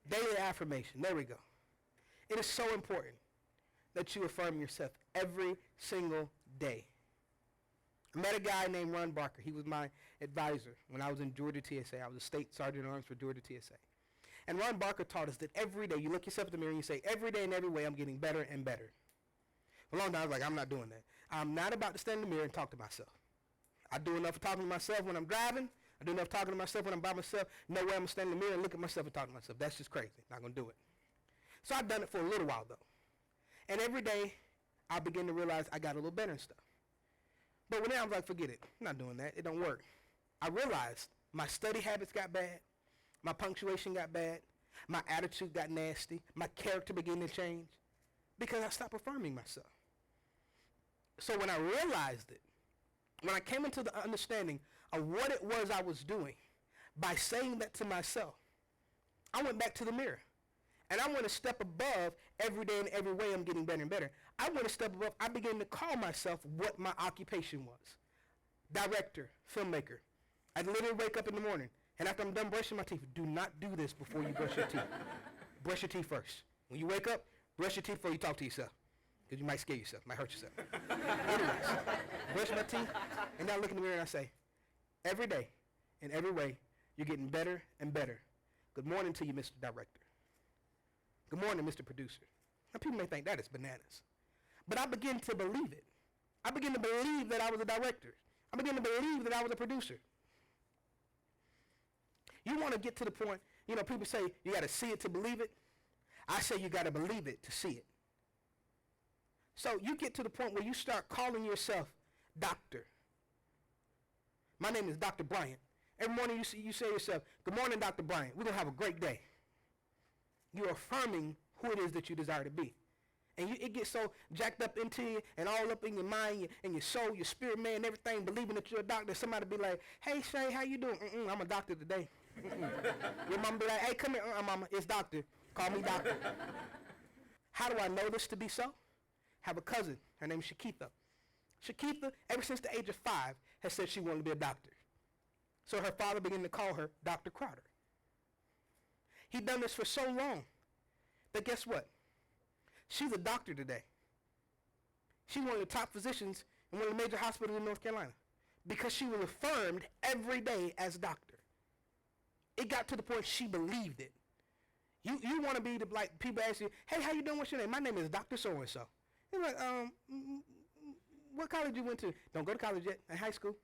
Daily affirmation. There we go. It is so important that you affirm yourself every single day. I met a guy named Ron Barker. He was my advisor when I was in Georgia TSA. I was a state sergeant at arms for Georgia TSA. And Ron Barker taught us that every day you look yourself in the mirror and you say, every day and every way I'm getting better and better. For a long time I was like, I'm not doing that. I'm not about to stand in the mirror and talk to myself. I do enough of talking to myself when I'm driving. I do enough talking to myself when I'm by myself. No way I'm going to stand in the mirror and look at myself and talk to myself. That's just crazy. Not going to do it. So I've done it for a little while, though. And every day, I begin to realize I got a little better and stuff. But when I was like, forget it. I'm not doing that. It don't work. I realized my study habits got bad. My punctuation got bad. My attitude got nasty. My character began to change because I stopped affirming myself. So when I realized it, when I came into the understanding of what it was I was doing by saying that to myself, I went back to the mirror. And I want to step above every day and every way I'm getting better and better. I want to step above. I began to call myself what my occupation was. Director, filmmaker. I literally wake up in the morning, and after I'm done brushing my teeth, do not do this before you brush your teeth. Brush your teeth first. When you wake up, brush your teeth before you talk to yourself, because you might scare yourself, might hurt yourself. Anyways, brush my teeth, and now I look in the mirror and I say, every day, in every way, you're getting better and better. Good morning to you, Mr. Director. Good morning, Mr. Producer. Now, people may think that is bananas. But I begin to believe it. I begin to believe that I was a director. I begin to believe that I was a producer. You want to get to the point, people say you got to see it to believe it. I say you got to believe it to see it. So you get to the point where you start calling yourself doctor. My name is Dr. Bryant. Every morning you say to yourself, good morning, Dr. Bryant. We're going to have a great day. You're affirming who it is that you desire to be. And it gets so jacked up into you and all up in your mind and your soul, your spirit, man, everything, believing that you're a doctor. Somebody be like, hey, Shay, how you doing? I'm a doctor today. Your mama be like, hey, come here, mama, it's doctor. Call me doctor. How do I know this to be so? Have a cousin. Her name is Shakitha. Shakitha, ever since the age of 5, has said she wanted to be a doctor. So her father began to call her Dr. Crowder. He'd done this for so long that guess what? She's a doctor today. She's one of the top physicians in one of the major hospitals in North Carolina because she was affirmed every day as a doctor. It got to the point she believed it. You want to be the, like, people ask you, hey, how you doing? What's your name? My name is Dr. So-and-so. You're like, what college you went to? Don't go to college yet. In high school.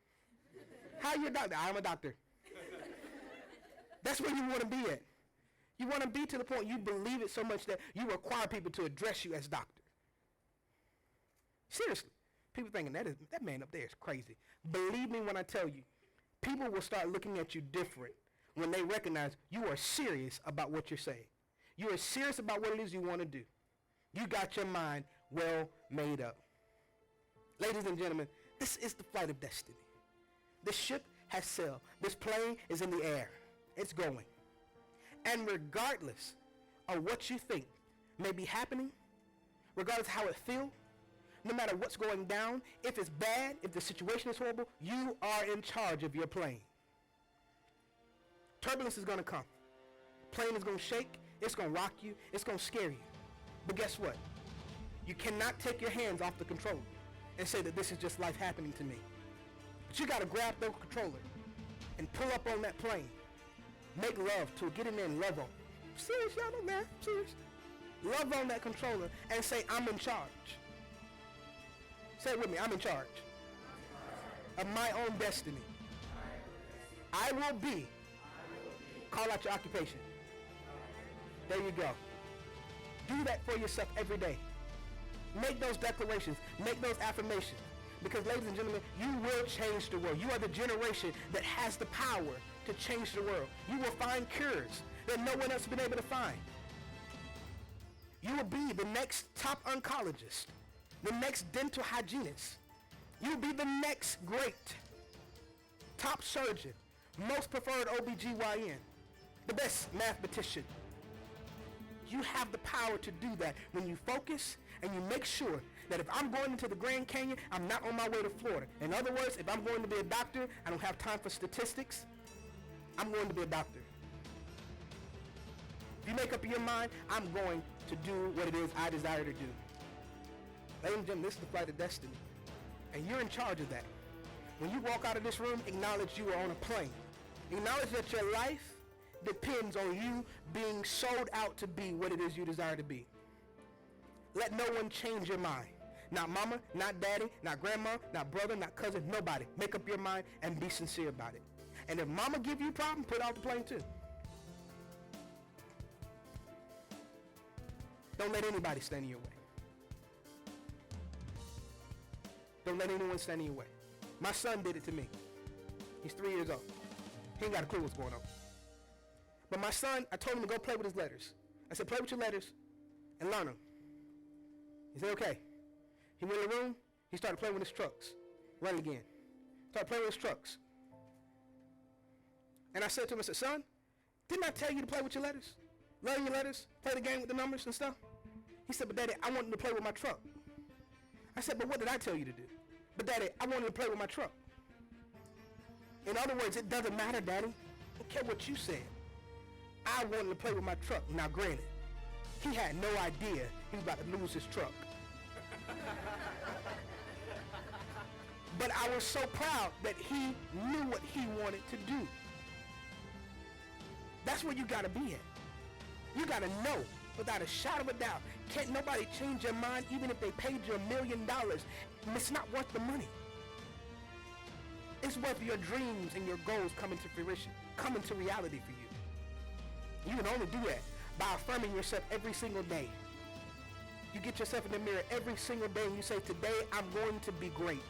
How you a doctor? I'm a doctor. That's where you want to be at. You want to be to the point you believe it so much that you require people to address you as doctor. Seriously. People thinking that man up there is crazy. Believe me when I tell you, people will start looking at you different when they recognize you are serious about what you're saying. You are serious about what it is you want to do. You got your mind well made up. Ladies and gentlemen, this is the flight of destiny. The ship has sailed. This plane is in the air. It's going. And regardless of what you think may be happening, regardless of how it feels, no matter what's going down, if it's bad, if the situation is horrible, you are in charge of your plane. Turbulence is going to come. Plane is going to shake. It's going to rock you. It's going to scare you. But guess what? You cannot take your hands off the controller and say that this is just life happening to me. But you got to grab the controller and pull up on that plane. Make love to it. Get in there and love on it. Serious, y'all know that. Serious. Love on that controller and say, I'm in charge. Say it with me. I'm in charge of my own destiny. I will be. Call out your occupation. There you go. Do that for yourself every day. Make those declarations. Make those affirmations. Because, ladies and gentlemen, you will change the world. You are the generation that has the power to change the world. You will find cures that no one else has been able to find. You will be the next top oncologist, the next dental hygienist. You will be the next great top surgeon, most preferred OBGYN, the best mathematician. You have the power to do that when you focus and you make sure that if I'm going into the Grand Canyon, I'm not on my way to Florida. In other words, if I'm going to be a doctor, I don't have time for statistics. I'm going to be a doctor. If you make up your mind, I'm going to do what it is I desire to do. Ladies and gentlemen, this is the flight of destiny. And you're in charge of that. When you walk out of this room, acknowledge you are on a plane. Acknowledge that your life depends on you being sold out to be what it is you desire to be. Let no one change your mind. Not mama, not daddy, not grandma, not brother, not cousin, nobody. Make up your mind and be sincere about it. And if mama give you a problem, put out the plane too. Don't let anybody stand in your way. Don't let anyone stand in your way. My son did it to me. He's 3 years old. He ain't got a clue what's going on. But my son, I told him to go play with his letters. I said, play with your letters and learn them. He said, okay. He went in the room. He started playing with his trucks. Run again. Started playing with his trucks. And I said to him, I said, son, didn't I tell you to play with your letters? Learn your letters, play the game with the numbers and stuff? He said, but daddy, I want him to play with my truck. I said, but what did I tell you to do? But daddy, I want him to play with my truck. In other words, it doesn't matter, daddy. I don't care what you said. I want him to play with my truck. Now granted, he had no idea he was about to lose his truck. But I was so proud that he knew what he wanted to do. That's where you got to be at. You got to know without a shadow of a doubt. Can't nobody change your mind even if they paid you $1 million. It's not worth the money. It's worth your dreams and your goals coming to fruition, coming to reality for you. You can only do that by affirming yourself every single day. You get yourself in the mirror every single day and you say, today I'm going to be great.